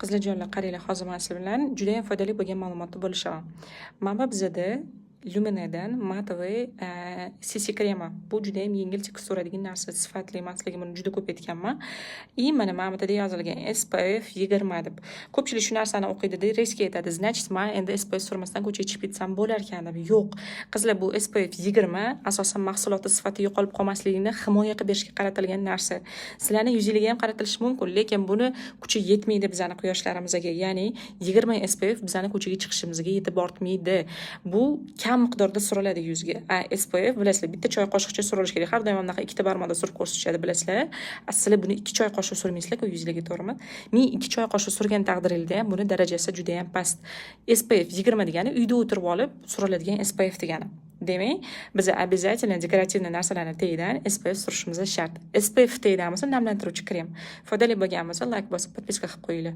Qizlarjonlar, qaranglar, hozir men sizlar bilan juda ham foydali bo'lgan ma'lumotni bo'lishaman. Mana bizada Luminadan Matовый CC krema. Bu juda ham yengil teksturadigan narsa, sifatli emasligi buni juda ko'p aytganman. Mana bu yerda yozilgan SPF 20 deb. Ko'pchilik shu narsani o'qiydi-da, risk aytadi. Значит, men endi SPF surmasdan ko'chaga chiqib ketsam bo'lar ekan deb. Yo'q. Qizlar, bu SPF 20 asosan mahsuloti sifati yo'qolib qolmasligini himoya qilib berishga qaratilgan narsa. Sizlarning yuzingizga ham qaratilishi mumkin, lekin buni kuchi yetmaydi bizani qushlarimizga. Ya'ni 20 SPF bizani ko'chaga chiqishimizga yetib ortmaydi. Bu kam miqdorda suriladi yuzga. SPF bilasizlar, bitta choy qoshiqcha surilishi kerak. Har doim bunaqa ikkita barmoqda surib ko'rsatishadi, bilasizlar. Sizlar buni 2 choy qoshiq surmaysizlar-ku yuzingizga, to'g'rimi? Men 2 choy qoshiq surgan taqdiringizda ham buni darajasi juda ham past. SPF 20 degani uyda o'tirib olib suriladigan SPF degani. Demak, biz обязательно dekorativniy narsalarni tagidan SPF surishimiz shart. SPF tagidan bo'lsa namlantiruvchi krem. Foydali bo'lgan bo'lsa, like bosib, podpiska qilib qo'yinglar.